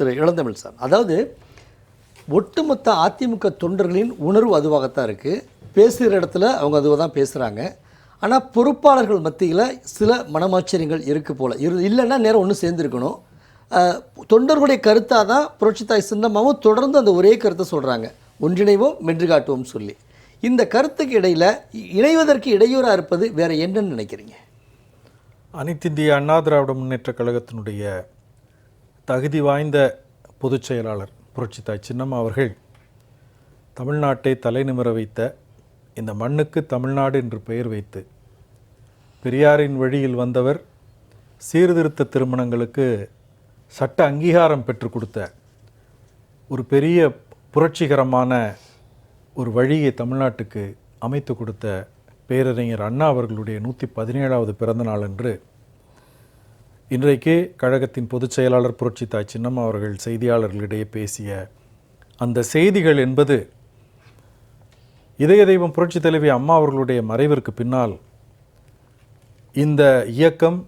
திரு இளந்தமிழ் sir, அதாவது ஒட்டுமொத்த அதிமுக தொண்டர்களின் உணர்வு அதுவாகத்தான் இருக்குது. பேசுகிற இடத்துல அவங்க அதுவாக தான் பேசுகிறாங்க. ஆனால் பொறுப்பாளர்கள் மத்தியில் சில மனமாச்சரியங்கள் இருக்குது போல். இல்லைன்னா நேரம் ஒன்று சேர்ந்துருக்கணும். தொண்டர்களுடைய கருத்தாக தான் புரட்சித்தாய் சின்னம்மாவும் தொடர்ந்து அந்த ஒரே கருத்தை சொல்கிறாங்க, ஒன்றிணைவோம் வென்று காட்டுவோம் சொல்லி. இந்த கருத்துக்கு இடையில் இணைவதற்கு இடையூறாக இருப்பது வேறு என்னன்னு நினைக்கிறீங்க? அனைத்து இந்திய அண்ணா திராவிட முன்னேற்ற கழகத்தினுடைய தகுதி வாய்ந்த பொதுச் செயலாளர் புரட்சித்தாய் சின்னம்மா அவர்கள் தமிழ்நாட்டை தலைநிமிர வைத்த, இந்த மண்ணுக்கு தமிழ்நாடு என்று பெயர் வைத்து பெரியாரின் வழியில் வந்தவர், சீர்திருத்த திருமணங்களுக்கு சட்ட அங்கீகாரம் பெற்றுக் கொடுத்த ஒரு பெரிய புரட்சிகரமான ஒரு வழியை தமிழ்நாட்டுக்கு அமைத்து கொடுத்த பேரறிஞர் அண்ணா அவர்களுடைய 117வது பிறந்த நாள் அன்று இன்றைக்கு கழகத்தின் பொதுச் செயலாளர் புரட்சித்தாய் சின்னம்மா அவர்கள் செய்தியாளர்களிடையே பேசிய அந்த செய்திகள் என்பது இதய தெய்வம் புரட்சி தலைவி அம்மா அவர்களுடைய மறைவிற்கு பின்னால் இந்த இயக்கம்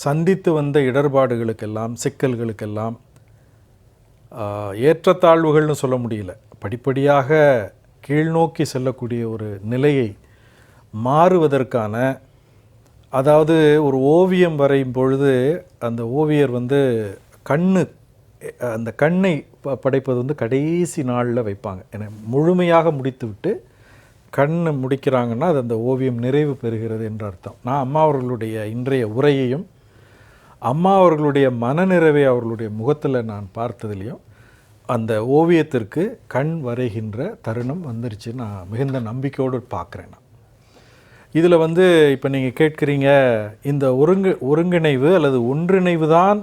சந்தித்து வந்த இடர்பாடுகளுக்கெல்லாம், சிக்கல்களுக்கெல்லாம், ஏற்றத்தாழ்வுகள்னு சொல்ல முடியல, படிப்படியாக கீழ்நோக்கி செல்லக்கூடிய ஒரு நிலையை மாறுவதற்கான, அதாவது ஒரு ஓவியம் வரையும் பொழுது அந்த ஓவியர் அந்த கண்ணை படைப்பது கடைசி நாளில் வைப்பாங்க. ஏன்னா முழுமையாக முடித்து விட்டு கண்ணை முடிக்கிறாங்கன்னா அது அந்த ஓவியம் நிறைவு பெறுகிறது என்ற அர்த்தம். நான் அம்மா அவர்களுடைய இன்றைய உரையையும் அம்மா அவர்களுடைய மனநிறைவை அவர்களுடைய முகத்தில் நான் பார்த்ததுலேயும் அந்த ஓவியத்திற்கு கண் வரைகின்ற தருணம் வந்துருச்சு. நான் மிகுந்த நம்பிக்கையோடு பார்க்குறேன். நான் இதில் இப்போ நீங்கள் கேட்குறீங்க, இந்த ஒருங்கிணைவு அல்லது ஒன்றிணைவு தான்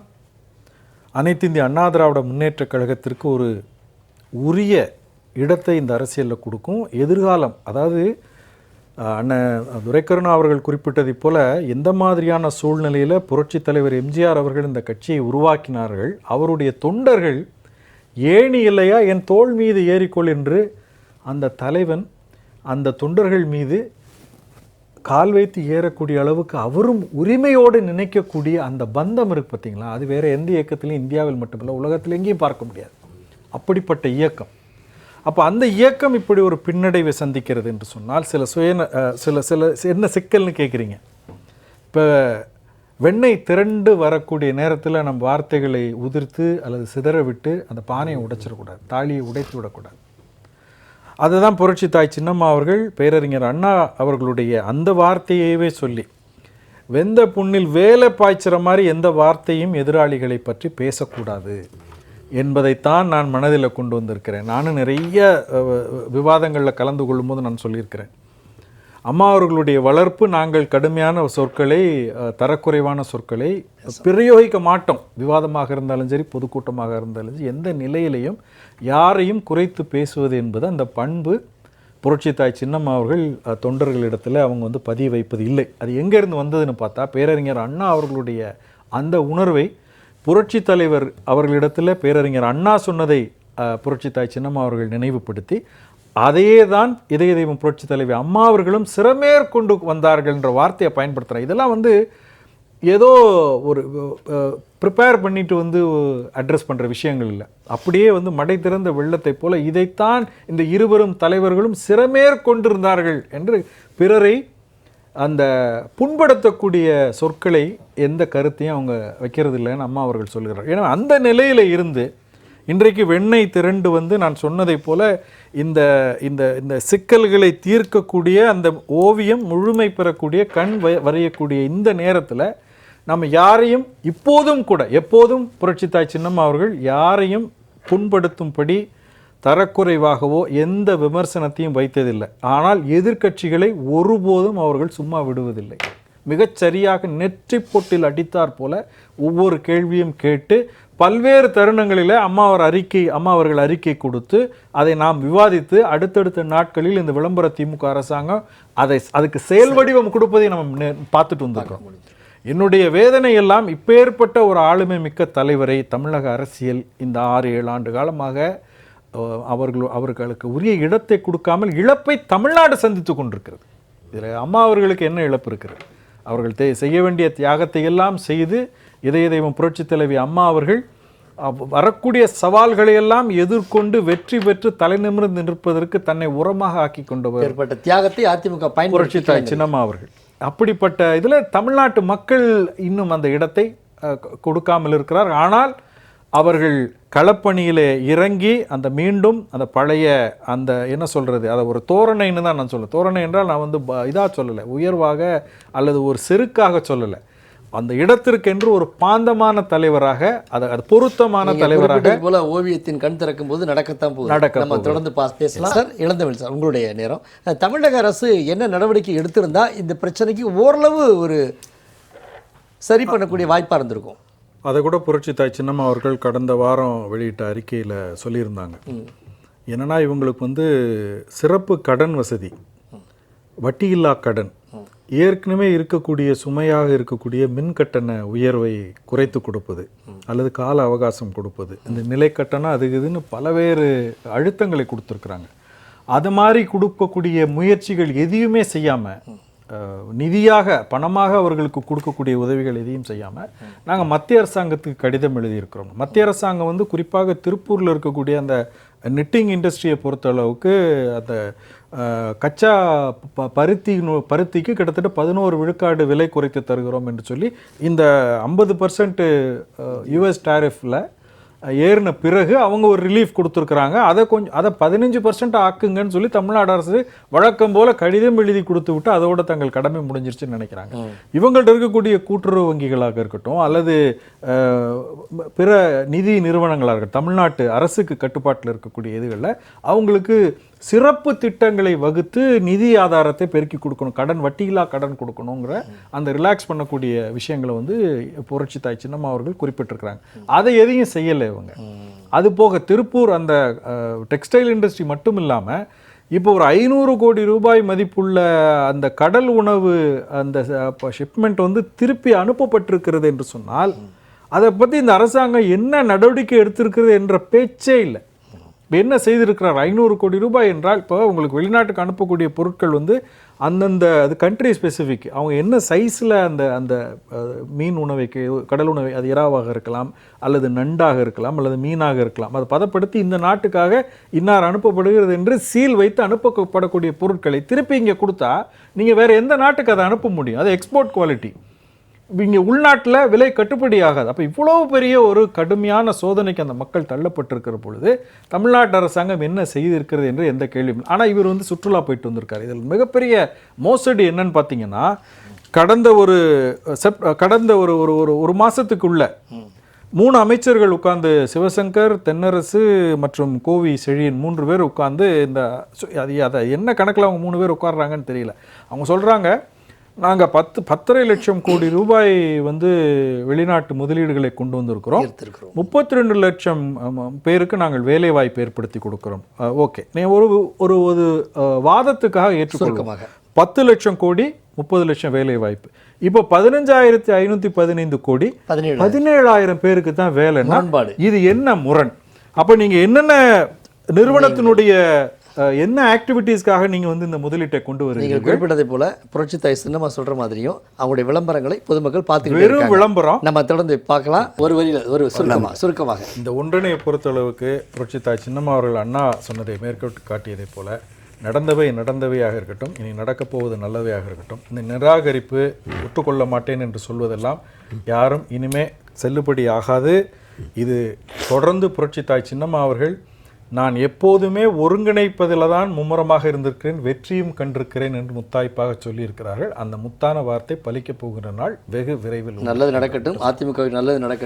அனைத்து இந்திய அண்ணா திராவிட முன்னேற்ற கழகத்திற்கு ஒரு உரிய இடத்தை இந்த அரசியலில் கொடுக்கும். எதிர்காலம், அதாவது அண்ணன் துரைக்கருணா அவர்கள் குறிப்பிட்டதை போல் எந்த மாதிரியான சூழ்நிலையில் புரட்சி தலைவர் எம்ஜிஆர் அவர்கள் இந்த கட்சியை உருவாக்கினார்கள், அவருடைய தொண்டர்கள் ஏணி இல்லையா என் தோள் மீது ஏறிக்கொள் என்று அந்த தலைவன் அந்த தொண்டர்கள் மீது கால் வைத்து ஏறக்கூடிய அளவுக்கு அவரும் உரிமையோடு நினைக்கக்கூடிய அந்த பந்தம் இருக்குது பார்த்தீங்களா, அது வேறு எந்த இயக்கத்திலையும் இந்தியாவில் மட்டுமில்லை உலகத்தில் எங்கேயும் பார்க்க முடியாது. அப்படிப்பட்ட இயக்கம். அப்போ அந்த இயக்கம் இப்படி ஒரு பின்னடைவை சந்திக்கிறது என்று சொன்னால் சில என்ன சிக்கல்னு கேட்குறீங்க. இப்போ வெண்ணெய் திரண்டு வரக்கூடிய நேரத்தில் நம்ம வார்த்தைகளை உதிர்த்து அல்லது சிதற விட்டு அந்த பானையை உடைச்சிடக்கூடாது, தாலியை உடைத்து விடக்கூடாது. அதுதான் புரட்சித்தாய் சின்னம்மா அவர்கள் பேரறிஞர் அண்ணா அவர்களுடைய அந்த வார்த்தையவே சொல்லி, வெந்த புண்ணில் வேலை பாய்ச்சிற மாதிரி எந்த வார்த்தையும் எதிராளிகளை பற்றி பேசக்கூடாது என்பதைத்தான் நான் மனதில் கொண்டு வந்திருக்கிறேன். நானும் நிறைய விவாதங்களில் கலந்து கொள்ளும்போது நான் சொல்லியிருக்கிறேன், அம்மா அவர்களுடைய வளர்ப்பு, நாங்கள் கடுமையான சொற்களை, தரக்குறைவான சொற்களை பிரயோகிக்க மாட்டோம். விவாதமாக இருந்தாலும் சரி, பொதுக்கூட்டமாக இருந்தாலும் சரி, எந்த நிலையிலையும் யாரையும் குறைத்து பேசுவது என்பது அந்த பண்பு புரட்சித்தாய் சின்னம்மா அவர்கள் தொண்டர்களிடத்தில் அவங்க பதிய வைப்பது இல்லை. அது எங்கேருந்து வந்ததுன்னு பார்த்தா, பேரறிஞர் அண்ணா அவர்களுடைய அந்த உணர்வை புரட்சி தலைவர் அவர்களிடத்தில் பேரறிஞர் அண்ணா சொன்னதை புரட்சித்தாய் சின்னம்மா அவர்கள் நினைவுபடுத்தி, அதையே தான் இதய தெய்வம் புரட்சி தலைவி அம்மா அவர்களும் சிறமேற்கொண்டு வந்தார்கள் என்ற வார்த்தையை பயன்படுத்துகிறார். இதெல்லாம் ஏதோ ஒரு ப்ரிப்பேர் பண்ணிட்டு அட்ரஸ் பண்ணுற விஷயங்கள் இல்லை. அப்படியே மடை திறந்த வெள்ளத்தை போல இதைத்தான் இந்த இருவரும் தலைவர்களும் சிறமேற்கொண்டிருந்தார்கள் என்று பிறரை அந்த புண்படுத்தக்கூடிய சொற்களை எந்த கருத்தையும் அவங்க வைக்கிறது இல்லைன்னு அம்மா அவர்கள் சொல்கிறார். ஏன்னா அந்த நிலையில் இருந்து இன்றைக்கு வெண்ணெய் திரண்டு நான் சொன்னதை போல இந்த இந்த இந்த சிக்கல்களை தீர்க்கக்கூடிய அந்த ஓவியம் முழுமை பெறக்கூடிய கண் வரையக்கூடிய இந்த நேரத்தில் நம்ம யாரையும் இப்போதும் கூட, எப்போதும் புரட்சித்தாய் சின்னம்மா அவர்கள் யாரையும் புண்படுத்தும்படி தரக்குறைவாகவோ எந்த விமர்சனத்தையும் வைத்ததில்லை. ஆனால் எதிர்க்கட்சிகளை ஒருபோதும் அவர்கள் சும்மா விடுவதில்லை. மிகச்சரியாக நெற்றி போட்டில் அடித்தார் போல ஒவ்வொரு கேள்வியும் கேட்டு பல்வேறு தருணங்களில் அம்மா அவர்கள் அறிக்கை கொடுத்து அதை நாம் விவாதித்து அடுத்தடுத்த நாட்களில் இந்த விளம்பர திமுக அரசாங்கம் அதுக்கு செயல் வடிவம் கொடுப்பதை நம்ம பார்த்துட்டு வந்திருக்கோம். என்னுடைய வேதனை எல்லாம் இப்பேற்பட்ட ஒரு ஆளுமை மிக்க தலைவரை தமிழக அரசியல் இந்த 6-7 ஆண்டு காலமாக அவர்களுக்கு உரிய இடத்தை கொடுக்காமல் இழப்பை தமிழ்நாடு சந்தித்து கொண்டிருக்கிறது. இதில் அம்மா அவர்களுக்கு என்ன இழப்பு இருக்கிறது? அவர்கள் செய்ய வேண்டிய தியாகத்தை எல்லாம் செய்து இதய தெய்வம் புரட்சி தலைவி அம்மா அவர்கள் வரக்கூடிய சவால்களை எல்லாம் எதிர்கொண்டு வெற்றி பெற்று தலைநிமிர்ந்து நிற்பதற்கு தன்னை உரமாக ஆக்கி கொண்டவர் ஏற்பட்ட தியாகத்தை அதிமுக புரட்சி பயன்படுத்தி தாய் சின்னம்மா அவர்கள். அப்படிப்பட்ட இதில் தமிழ்நாட்டு மக்கள் இன்னும் அந்த இடத்தை கொடுக்காமல் இருக்கிறார். ஆனால் அவர்கள் களப்பணியிலே இறங்கி அந்த மீண்டும் அந்த பழைய அந்த என்ன சொல்கிறது, அதை ஒரு தோரணைன்னு தான் நான் சொல்லுவேன். தோரணை என்றால் நான் வந்து இதாக சொல்லலை, உயர்வாக அல்லது ஒரு செருக்காக சொல்லலை. அந்த இடத்திற்கென்று ஒரு பாந்தமான தலைவராக, அது பொருத்தமான தலைவராக போல ஓவியத்தின் கண் திறக்கும் போது நடக்கத்தான் போகுது. நம்ம தொடர்ந்து பேசலாம் சார். இளந்தமிழ் சார், உங்களுடைய நேரம். தமிழக அரசு என்ன நடவடிக்கை எடுத்திருந்தா இந்த பிரச்சனைக்கு ஓரளவு ஒரு சரி பண்ணக்கூடிய வாய்ப்பாக இருந்திருக்கும்? அதை கூட புரட்சி தாய் சின்னம்மா அவர்கள் கடந்த வாரம் வெளியிட்ட அறிக்கையில் சொல்லியிருந்தாங்க. என்னன்னா இவங்களுக்கு வந்து சிறப்பு கடன் வசதி, வட்டியில்லா கடன், ஏற்கனவே இருக்கக்கூடிய சுமையாக இருக்கக்கூடிய மின்கட்டண உயர்வை குறைத்து கொடுப்பது அல்லது கால அவகாசம் கொடுப்பது, இந்த நிலை கட்டணம் அது இதுன்னு பலவேறு அழுத்தங்களை கொடுத்துருக்குறாங்க. அது மாதிரி கொடுக்கக்கூடிய முயற்சிகள் எதையுமே செய்யாமல், நிதியாக பணமாக அவர்களுக்கு கொடுக்கக்கூடிய உதவிகள் எதையும் செய்யாமல் நாங்கள் மத்திய அரசாங்கத்துக்கு கடிதம் எழுதியிருக்கிறோம். மத்திய அரசாங்கம் வந்து குறிப்பாக திருப்பூரில் இருக்கக்கூடிய அந்த நிட்டிங் இண்டஸ்ட்ரியை பொறுத்தளவுக்கு அந்த கச்சா பருத்திக்கு கிட்டத்தட்ட 11 விழுக்காடு விலை குறைத்து தருகிறோம் என்று சொல்லி இந்த 50% யூஎஸ் டாரிஃபில் ஏறின பிறகு அவங்க ஒரு ரிலீஃப் கொடுத்துருக்குறாங்க. அதை 15% ஆக்குங்கன்னு சொல்லி தமிழ்நாடு அரசு வழக்கம் போல கடிதம் எழுதி கொடுத்து விட்டு அதோட தங்கள் கடமை முடிஞ்சிருச்சுன்னு நினைக்கிறாங்க. இவங்கள்ட்ட இருக்கக்கூடிய கூட்டுறவு வங்கிகளாக இருக்கட்டும் அல்லது பிற நிதி நிறுவனங்களாக இருக்கட்டும், தமிழ்நாட்டு அரசுக்கு கட்டுப்பாட்டில் இருக்கக்கூடிய இதுகளில் அவங்களுக்கு சிறப்பு திட்டங்களை வகுத்து நிதி ஆதாரத்தை பெருக்கி கொடுக்கணும், கடன் வட்டியில்லா கடன் கொடுக்கணுங்கிற அந்த ரிலாக்ஸ் பண்ணக்கூடிய விஷயங்களை வந்து புரட்சி தாய் சின்னம்மா அவர்கள் குறிப்பிட்டிருக்கிறாங்க. அதை எதையும் செய்யலை இவங்க. அது போக திருப்பூர் அந்த டெக்ஸ்டைல் இண்டஸ்ட்ரி மட்டும் இல்லாமல் இப்போ ஒரு 500 கோடி ரூபாய் மதிப்புள்ள அந்த கடல் உணவு அந்த ஷிப்மெண்ட் வந்து திருப்பி அனுப்பப்பட்டிருக்கிறது என்று சொன்னால் அதை பற்றி இந்த அரசாங்கம் என்ன நடவடிக்கை எடுத்திருக்கிறது என்ற பேச்சே இல்லை. இப்போ என்ன செய்திருக்கிறார்? 500 கோடி ரூபாய் என்றால் இப்போ உங்களுக்கு வெளிநாட்டுக்கு அனுப்பக்கூடிய பொருட்கள் வந்து அந்தந்த அது கண்ட்ரி ஸ்பெசிஃபிக், அவங்க என்ன சைஸில் அந்த அந்த மீன் உணவை கடல் உணவை, அது இறாவாக இருக்கலாம் அல்லது நண்டாக இருக்கலாம் அல்லது மீனாக இருக்கலாம், அதை பதப்படுத்தி இந்த நாட்டுக்காக இன்னார் அனுப்பப்படுகிறது என்று சீல் வைத்து அனுப்பப்படக்கூடிய பொருட்களை திருப்பி இங்கே கொடுத்தா நீங்கள் வேறு எந்த நாட்டுக்கு அதை அனுப்ப முடியும்? அது எக்ஸ்போர்ட் குவாலிட்டி. இங்கே உள்நாட்டில் விலை கட்டுப்படி ஆகாது. அப்போ இவ்வளோ பெரிய ஒரு கடுமையான சோதனைக்கு அந்த மக்கள் தள்ளப்பட்டிருக்கிற பொழுது தமிழ்நாட்டு அரசாங்கம் என்ன செய்திருக்கிறது என்று எந்த கேள்வியும். ஆனால் இவர் வந்து சுற்றுலா போயிட்டு வந்திருக்காரு. இதில் மிகப்பெரிய மோசடி என்னன்னு பார்த்தீங்கன்னா, கடந்த ஒரு மாதத்துக்குள்ள 3 அமைச்சர்கள் உட்கார்ந்து, சிவசங்கர், தென்னரசு மற்றும் கோவி செழியன் 3 பேர் உட்கார்ந்து இந்த அதை என்ன கணக்கில் அவங்க 3 பேர் உட்கார்றாங்கன்னு தெரியல. அவங்க சொல்கிறாங்க, நாங்கள் 10.5 லட்சம் கோடி ரூபாய் வந்து வெளிநாட்டு முதலீடுகளை கொண்டு வந்திருக்கிறோம், 32 லட்சம் பேருக்கு நாங்கள் வேலை வாய்ப்பு ஏற்படுத்தி கொடுக்குறோம். ஓகே, ஒரு ஒரு வாதத்துக்காக ஏற்றுக்கொள்ளும். 10 லட்சம் கோடி 30 லட்சம் வேலை வாய்ப்பு. இப்போ 15,515 கோடி 17,000 பேருக்கு தான் வேலைன்னா இது என்ன முரண்? அப்போ நீங்கள் என்னென்ன நிறுவனத்தினுடைய என்ன ஆக்டிவிட்டீஸ்க்காக நீங்கள் வந்து இந்த முதலீட்டை கொண்டு வருவீங்க? நீங்கள் குறிப்பிட்டதை போல புரட்சி தாய் சின்னம்மா சொல்கிற மாதிரியும் அவங்களுடைய விளம்பரங்களை பொதுமக்கள் பார்த்து, வெறும் விளம்பரம் நம்ம தொடர்ந்து பார்க்கலாம். ஒரு வரியில் ஒரு சுருக்கமாக இந்த ஒன்றிணையை பொறுத்தளவுக்கு புரட்சி தாய் சின்னம்மா அவர்கள் அண்ணா சொன்னதை மேற்கொண்டு காட்டியதை போல நடந்தவையாக இருக்கட்டும், இனி நடக்கப் போவது நல்லவையாக இருக்கட்டும், இந்த நிராகரிப்பு, ஒத்துக்கொள்ள மாட்டேன் என்று சொல்வதெல்லாம் யாரும் இனிமே செல்லுபடி ஆகாது. இது தொடர்ந்து புரட்சி தாய் சின்னம்மா அவர்கள், நான் எப்போதுமே ஒருங்கிணைப்பதில் தான் மும்முரமாக இருந்திருக்கிறேன், வெற்றியும் கண்டிருக்கிறேன் என்று முத்தாய்ப்பாக சொல்லியிருக்கிறார்கள். அந்த முத்தான வார்த்தை பலிக்கப் போகிற நாள் வெகு விரைவில். நல்லது நடக்கட்டும், அதிமுக நல்லது நடக்கட்டும்.